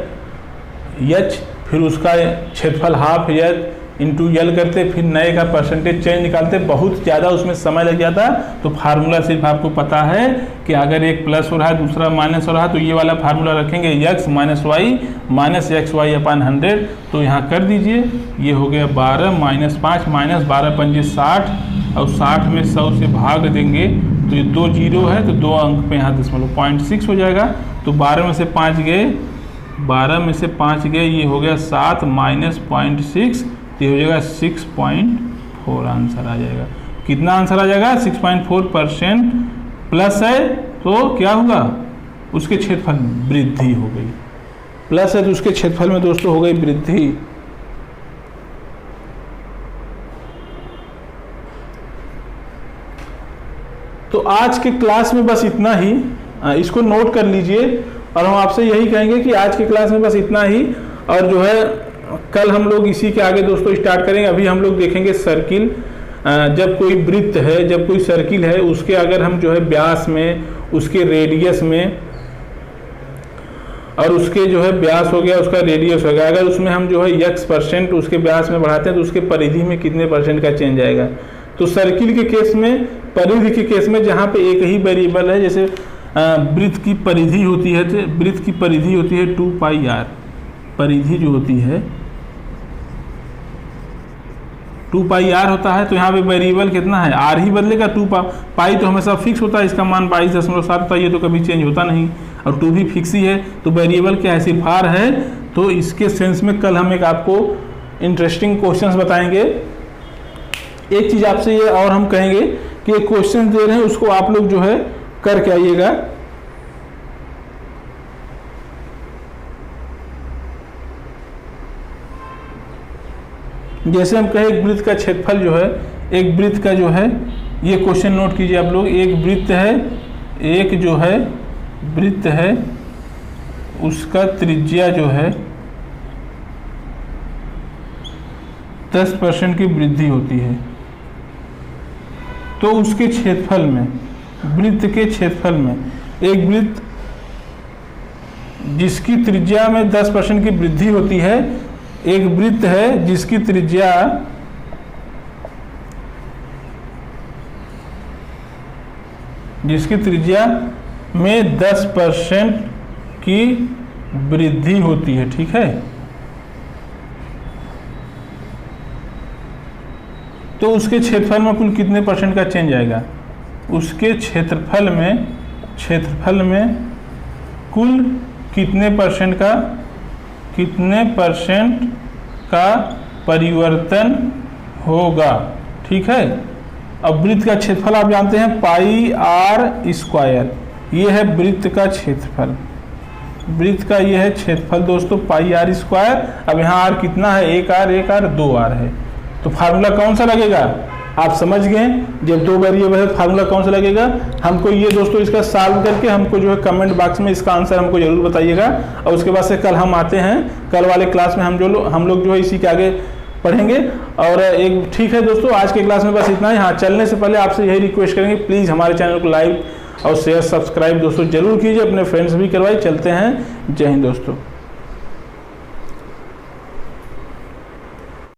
एच, फिर उसका क्षेत्रफल हाफ एच इंटू एल करते, फिर नए का परसेंटेज चेंज निकालते, बहुत ज़्यादा उसमें समय लग जाता। तो फार्मूला सिर्फ आपको पता है कि अगर एक प्लस हो रहा है दूसरा माइनस हो रहा है तो ये वाला फार्मूला रखेंगे x minus Y minus x Y अपन 100। तो यहाँ कर दीजिए, ये हो गया 12 माइनस 5 माइनस 12 पंजे 60 और 60 में 100 से भाग देंगे तो ये 2 जीरो है तो 2 अंक पे यहाँ 0.6 हो जाएगा। तो 12 में से 5 गए, 12 में से 5 गए, ये हो गया 7 माइनस 0.6, तो ये हो जाएगा 6.4 आंसर आ जाएगा। कितना आंसर आ जाएगा? 6.4% प्लस है तो क्या होगा? उसके क्षेत्रफल में वृद्धि हो गई। प्लस है तो उसके क्षेत्रफल में दोस्तों हो गई वृद्धि। तो आज के क्लास में बस इतना ही, इसको नोट कर लीजिए और हम आपसे यही कहेंगे कि आज की क्लास में बस इतना ही। और जो है कल हम लोग इसी के आगे दोस्तों स्टार्ट करेंगे। अभी हम लोग देखेंगे सर्किल। जब कोई वृत्त है, जब कोई सर्किल है, उसके अगर हम जो है व्यास में, उसके रेडियस में, और उसके जो है व्यास हो गया, उसका रेडियस हो गया, अगर उसमें हम जो है x% उसके व्यास में बढ़ाते हैं तो उसके परिधि में कितने % का चेंज आएगा। तो सर्किल के केस में, परिधि के केस में जहाँ पे एक ही वेरिएबल है, जैसे वृत्त की परिधि होती है, तो वृत्त की परिधि होती है 2πr, परिधि जो होती है 2πr होता है। तो यहाँ पे वेरिएबल कितना है? r ही बदलेगा। 2 पाई तो हमेशा फिक्स होता है, इसका मान 22.7 होता है, ये तो कभी चेंज होता नहीं, और 2 भी फिक्स ही है। तो वेरिएबल क्या है? सिर्फ r है। तो इसके सेंस में कल हम एक आपको इंटरेस्टिंग क्वेश्चंस बताएंगे। एक चीज़ आपसे ये और हम कहेंगे कि एक क्वेश्चन दे रहे हैं, उसको आप लोग जो है करके आइएगा। जैसे हम कहें एक वृत्त का क्षेत्रफल जो है, एक वृत्त का जो है, ये क्वेश्चन नोट कीजिए आप लोग। एक वृत्त है, एक जो है वृत्त है, उसका त्रिज्या जो है 10% की वृद्धि होती है। तो उसके क्षेत्रफल में, वृत्त के क्षेत्रफल में, एक वृत्त जिसकी त्रिज्या में 10% की वृद्धि होती है, एक वृत्त है जिसकी त्रिज्या में 10% की वृद्धि होती है, ठीक है। तो उसके क्षेत्रफल में कुल कितने % का चेंज आएगा? उसके क्षेत्रफल में कुल कितने % का परिवर्तन होगा, ठीक है। अब वृत्त का क्षेत्रफल आप जानते हैं πr², ये है वृत्त का क्षेत्रफल, वृत्त का ये है क्षेत्रफल दोस्तों πr²। अब यहाँ r कितना है? 1r 2r है। तो फार्मूला कौन सा लगेगा? आप समझ गए, जब 2 वेरिएबल है फार्मूला कौन सा लगेगा। हमको ये दोस्तों इसका सॉल्व करके हमको जो है कमेंट बॉक्स में इसका आंसर हमको जरूर बताइएगा। और उसके बाद से कल हम आते हैं, कल वाले क्लास में हम लोग जो है इसी के आगे पढ़ेंगे। और एक ठीक है दोस्तों, आज के क्लास में बस इतना ही। हाँ, चलने से पहले आपसे यही रिक्वेस्ट करेंगे, प्लीज़ हमारे चैनल को लाइक और शेयर सब्सक्राइब दोस्तों जरूर कीजिए, अपने फ्रेंड्स भी करवाइए। चलते हैं, जय हिंद दोस्तों।